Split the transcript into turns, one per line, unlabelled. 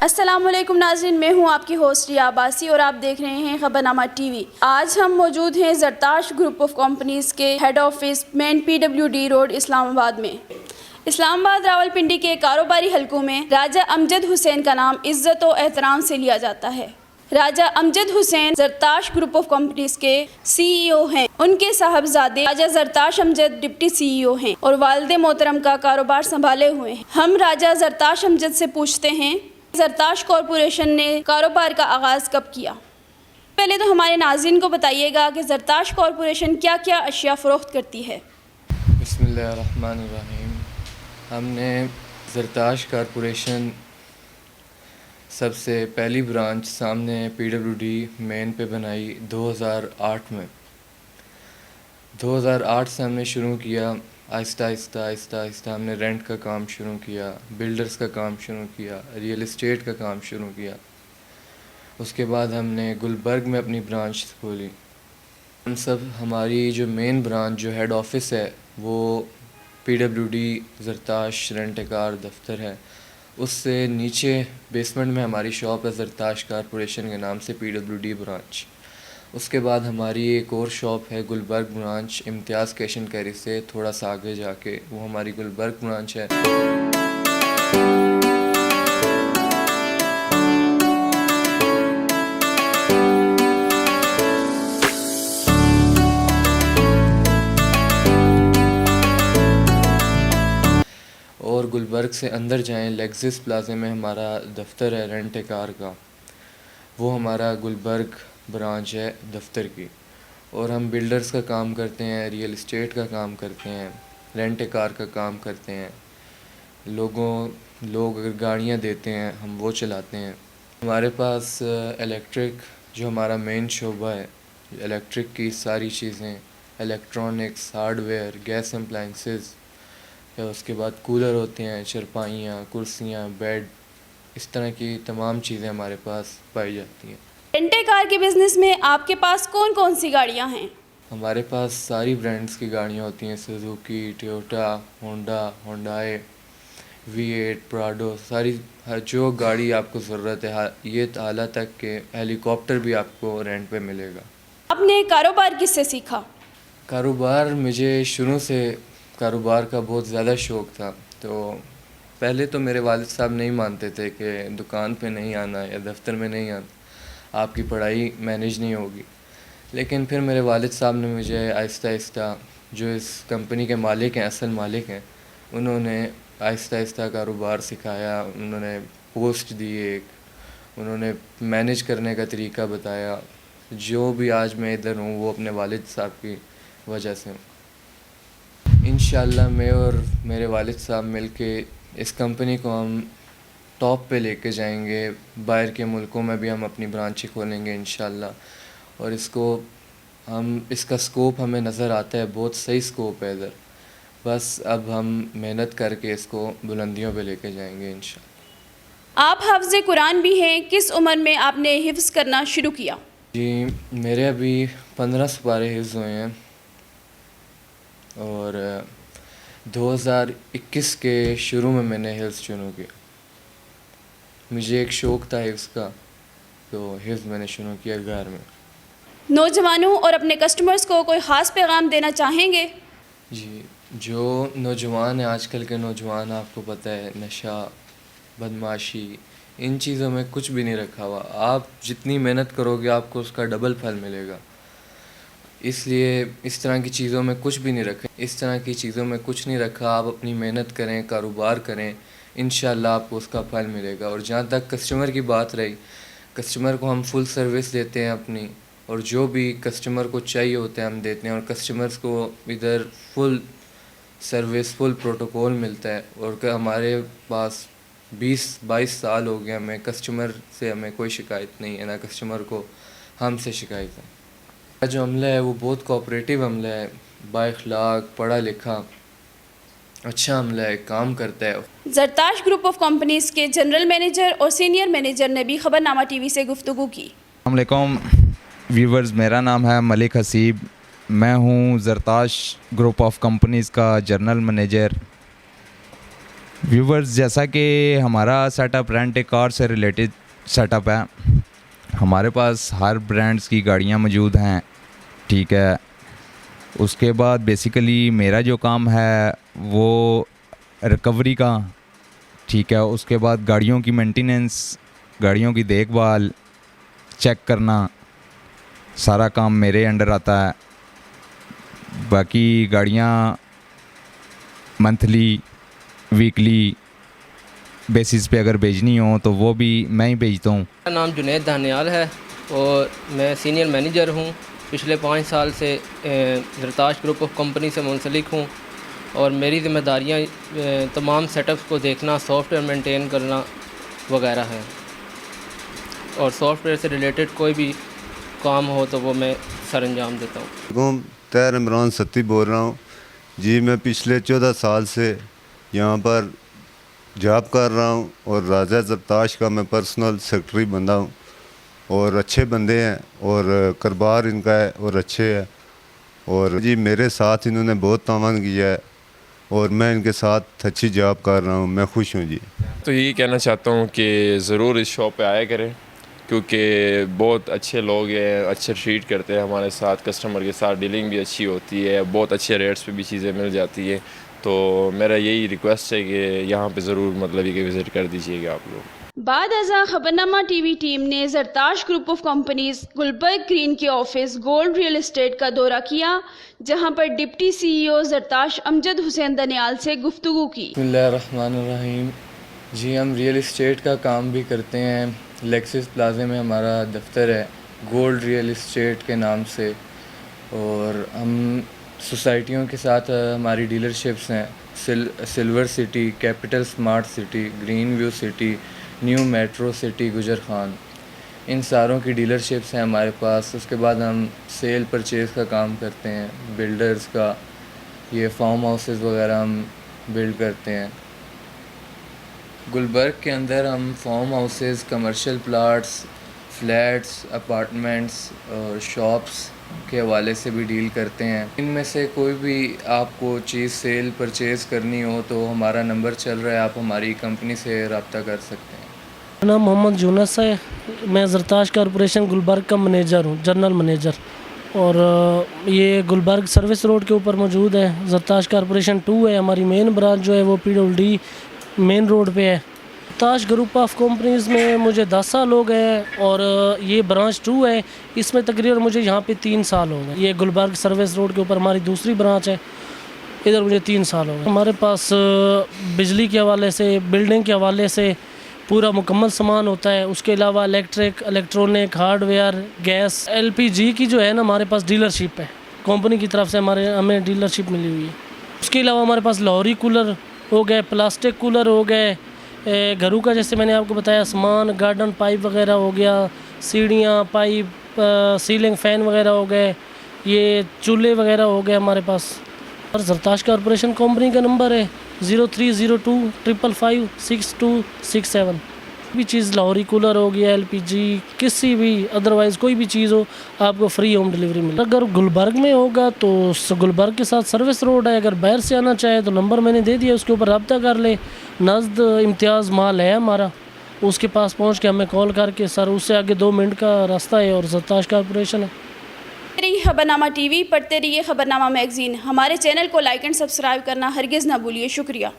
अस्सलामुअलैकुम नाज़रीन, मैं हूं आपकी होस्ट रिया अब्बासी और आप देख रहे हैं खबरनामा टीवी। आज हम मौजूद हैं ज़रताश ग्रुप ऑफ कंपनीज़ के head office main PWD road Islamabad में। इस्लामाबाद रावलपिंडी के कारोबारी हलकों में राजा अमजद हुसैन का नाम इज़्ज़त और एहतराम से लिया जाता है। Raja Amjad Hussain Zartash group of companies के CEO हैं। उनके साहबजादे राजा ज़रताश अमजद डिप्टी CEO हैं और वालिद मोहतरम का कारोबार संभाले हुए हैं। हम राजा ज़रताश अमजद से पूछते हैं ज़रताश कॉरपोरेशन ने कारोबार का आगाज़ कब किया। पहले तो हमारे नाज़रीन को बताइएगा कि ज़रताश कॉरपोरेशन क्या क्या अशिया फ़रोख्त करती है।
बिस्मिल्लाहिर्रहमानिर्रहीम। हमने ज़रताश कॉरपोरेशन सबसे पहली ब्रांच सामने PWD मेन पे बनाई 2008 में। 2008 से हमने शुरू किया। आहिस्ता आहिस्ता हमने रेंट का काम शुरू किया, बिल्डर्स का काम शुरू किया, रियल इस्टेट का काम शुरू किया। उसके बाद हमने गुलबर्ग में अपनी ब्रांच खोली। हम सब हमारी जो मेन ब्रांच जो हेड ऑफिस है वो PWD ज़रताश रेंट कार दफ्तर है। उससे नीचे बेसमेंट में हमारी शॉप है ज़रताश कॉरपोरेशन के नाम से PWD ब्रांच। उसके बाद हमारी एक और शॉप है Gulberg branch Imtiaz cash and carry से थोड़ा सा आगे जाके, वो हमारी गुलबर्ग ब्रांच है। और गुलबर्ग से अंदर जाएं, लेक्सिस प्लाज़े में हमारा दफ्तर है रेंट कार का, वो हमारा गुलबर्ग ब्रांच है दफ्तर की। और हम बिल्डर्स का काम करते हैं, रियल इस्टेट का काम करते हैं, रेंट कार का काम करते हैं। लोग अगर गाड़ियाँ देते हैं हम वो चलाते हैं। हमारे पास इलेक्ट्रिक जो हमारा मेन शोबा है, इलेक्ट्रिक की सारी चीज़ें, इलेक्ट्रॉनिक्स, हार्डवेयर, गैस अप्लाइंसेस, या उसके बाद कूलर होते हैं, चरपाइयाँ, कुर्सियाँ, बेड, इस तरह की तमाम चीज़ें हमारे पास पाई जाती हैं।
रेंट कार के बिज़नेस में आपके पास कौन कौन सी गाड़ियाँ हैं।
हमारे पास सारी ब्रांड्स की गाड़ियाँ होती हैं, Suzuki, Toyota, Honda, Hyundai, V8, Prado, सारी हर जो गाड़ी आपको ज़रूरत है, ये आला तक के हेलीकॉप्टर भी आपको रेंट पे मिलेगा।
आपने कारोबार किससे सीखा।
कारोबार मुझे शुरू से कारोबार का बहुत ज़्यादा शौक़ था। तो पहले तो मेरे वालिद साहब नहीं मानते थे कि दुकान पे नहीं आना या दफ्तर में नहीं आना, आपकी पढ़ाई मैनेज नहीं होगी। लेकिन फिर मेरे वालिद साहब ने मुझे आहिस्ता आहिस्ता, जो इस कंपनी के मालिक हैं, असल मालिक हैं, उन्होंने आहिस्ता आहिस्ता कारोबार सिखाया। उन्होंने पोस्ट दी एक, उन्होंने मैनेज करने का तरीका बताया। जो भी आज मैं इधर हूँ वो अपने वालिद साहब की वजह से हूँ। इंशाल्लाह मैं और मेरे वालिद साहब मिलके इस कंपनी को हम टॉप पे लेके जाएंगे। बाहर के मुल्कों में भी हम अपनी ब्रांचें खोलेंगे इंशाल्लाह। और इसका स्कोप हमें नज़र आता है, बहुत सही स्कोप है इधर। बस अब हम मेहनत करके इसको बुलंदियों पे लेके जाएंगे इंशाल्लाह।
आप हाफ़िज़ कुरान भी हैं, किस उम्र में आपने हिफ्ज़ करना शुरू किया।
जी, मेरे अभी 15 सुपारे हिफ्ज़ हुए हैं और 2021 के शुरू में मैंने हिफ्ज़ शुरू किया। मुझे एक शौक़ था हिफ्ज़ का, तो हिफ्ज़ मैंने शुरू किया घर में।
नौजवानों और अपने कस्टमर्स को कोई ख़ास पैगाम देना चाहेंगे।
जी, जो नौजवान है, आजकल के नौजवान, आपको पता है नशा, बदमाशी, इन चीज़ों में कुछ भी नहीं रखा हुआ। आप जितनी मेहनत करोगे आपको उसका डबल फल मिलेगा। इसलिए इस तरह की चीज़ों में कुछ भी नहीं रखें, इस तरह की चीज़ों में कुछ नहीं रखा। आप अपनी मेहनत करें, कारोबार करें, इंशाल्लाह आपको उसका फल मिलेगा। और जहाँ तक कस्टमर की बात रही, कस्टमर को हम फुल सर्विस देते हैं अपनी, और जो भी कस्टमर को चाहिए होता है हम देते हैं। और कस्टमर्स को इधर फुल सर्विस, फुल प्रोटोकॉल मिलता है। और हमारे पास 20-22 साल हो गए हमें, कस्टमर से हमें कोई शिकायत नहीं है, ना कस्टमर को हमसे शिकायत है। जो अमला है वो बहुत कोऑपरेटिव अमला है, बाइखलाक, पढ़ा लिखा, अच्छा अमला है, काम करता है।
ज़रताश ग्रुप ऑफ कंपनीज़ के जनरल मैनेजर और सीनियर मैनेजर ने भी खबरनामा टीवी से गुफ्तगू की।
अस्सलाम वालेकुम व्यूवर्स, मेरा नाम है मलिक हसीब। मैं हूँ ज़रताश ग्रुप ऑफ कंपनीज़ का जनरल मैनेजर। व्यूवर्स, जैसा कि हमारा सेटअप रेंट ए कार से रिलेटेड सेटअप है, हमारे पास हर ब्रांड्स की गाड़ियाँ मौजूद हैं, ठीक है। उसके बाद बेसिकली मेरा जो काम है वो रिकवरी का, ठीक है। उसके बाद गाड़ियों की मेंटेनेंस, गाड़ियों की देखभाल, चेक करना, सारा काम मेरे अंडर आता है। बाकी गाड़ियाँ मंथली, वीकली बेसिस पे अगर भेजनी हो तो वो भी मैं ही भेजता हूँ।
मेरा नाम जुनैद दानियाल है और मैं सीनियर मैनेजर हूँ। पिछले 5 साल से ज़रताश ग्रुप ऑफ कंपनी से मुंसलिक हूँ और मेरी ज़िम्मेदारियाँ तमाम सेटअप्स को देखना, सॉफ्टवेयर मेंटेन करना वगैरह है। और सॉफ्टवेयर से रिलेटेड कोई भी काम हो तो वो मैं सर अंजाम देता हूँ।
तैर इमरान सत्ती बोल रहा हूँ जी। मैं पिछले 14 साल से यहाँ पर जॉब कर रहा हूँ और राजा ज़रताश का मैं पर्सनल सेक्रेटरी बंदा हूँ और अच्छे बंदे हैं और कारोबार इनका है और अच्छे है। और जी मेरे साथ इन्होंने बहुत तावन किया है और मैं इनके साथ अच्छी जॉब कर रहा हूँ, मैं खुश हूँ जी।
तो यही कहना चाहता हूँ कि ज़रूर इस शॉप पे आया करें, क्योंकि बहुत अच्छे लोग हैं, अच्छे ट्रीट करते हैं हमारे साथ, कस्टमर के साथ डीलिंग भी अच्छी होती है, बहुत अच्छे रेट्स पे भी चीज़ें मिल जाती हैं। तो मेरा यही रिक्वेस्ट है कि यहाँ पे ज़रूर मतलब ये विज़िट कर दीजिएगा आप लोग।
बाद अज़ा खबरनामा टीवी टीम ने Zartash group of companies Gulberg green के ऑफिस गोल्ड रियल एस्टेट का दौरा किया, जहां पर डिप्टी सीईओ ज़रताश अमजद हुसैन दनियाल से गुफ्तगू की।
बिस्मिल्लाहिर्रहमानिर्रहीम। जी, हम रियल इस्टेट का काम भी करते हैं। लेक्सिस प्लाज़े में हमारा दफ्तर है, गोल्ड रियल इस्टेट के नाम से, और हम सोसाइटियों के साथ हमारी डीलरशिप्स हैं। Silver city, capital smart city, green view city, new metro city गुजर खान, इन सारों की डीलरशिप्स हैं हमारे पास। उसके बाद हम सेल परचेज़ का काम करते हैं, बिल्डर्स का, ये फार्म हाउसेस वगैरह हम बिल्ड करते हैं। गुलबर्ग के अंदर हम farm houses, commercial plots, flats, apartments और शॉप्स के हवाले से भी डील करते हैं। इनमें से कोई भी आपको चीज़ सेल परचेज़ करनी हो तो हमारा नंबर चल रहा है, आप हमारी कंपनी से रब्ता कर सकते हैं।
मेरा नाम मोहम्मद यूनुस है। मैं ज़रताश कॉरपोरेशन गुलबर्ग का मैनेजर हूँ, जनरल मैनेजर। और ये गुलबर्ग सर्विस रोड के ऊपर मौजूद है। ज़रताश कॉरपोरेशन 2 है, हमारी मेन ब्रांच जो है वो PWD मेन रोड पे है। ज़रताश ग्रुप ऑफ कंपनीज़ में मुझे 10 साल हो गए और ये ब्रांच 2 है, इसमें तकरीबन मुझे यहाँ पे 3 साल हो गए। ये गुलबर्ग सर्विस रोड के ऊपर हमारी दूसरी ब्रांच है, इधर मुझे 3 साल हो गए। हमारे पास बिजली के हवाले से, बिल्डिंग के हवाले से पूरा मुकम्मल सामान होता है। उसके अलावा electric, electronic, hardware, gas, LPG की जो है ना हमारे पास डीलरशिप है, कंपनी की तरफ से हमें डीलरशिप मिली हुई है। उसके अलावा हमारे पास लाहौरी कूलर हो गए, प्लास्टिक कूलर हो गए, घरों का जैसे मैंने आपको बताया सामान, गार्डन पाइप वगैरह हो गया, सीढ़ियाँ, पाइप, सीलिंग फ़ैन वगैरह हो गए, ये चूल्हे वगैरह हो गए हमारे पास। और ज़रताश कॉरपोरेशन कंपनी का नंबर है 0302 555 6267। भी चीज़ लाहौरी कूलर हो गया, LPG, किसी भी अदरवाइज़ कोई भी चीज़ हो आपको फ्री होम डिलीवरी मिले। अगर गुलबर्ग में होगा तो गुलबर्ग के साथ सर्विस रोड है, अगर बाहर से आना चाहे तो नंबर मैंने दे दिया, उसके ऊपर रब्ता कर ले। नज़द इम्तियाज़ माल है हमारा, उसके पास पहुंच के हमें कॉल करके, सर उससे आगे 2 मिनट का रास्ता है और ज़रताश कॉरपोरेशन है।
रही खबरनामा टीवी, पढ़ते रहिए खबरनामा मैगज़ीन। हमारे चैनल को लाइक एंड सब्सक्राइब करना हरगिज़ ना भूलिए। शुक्रिया।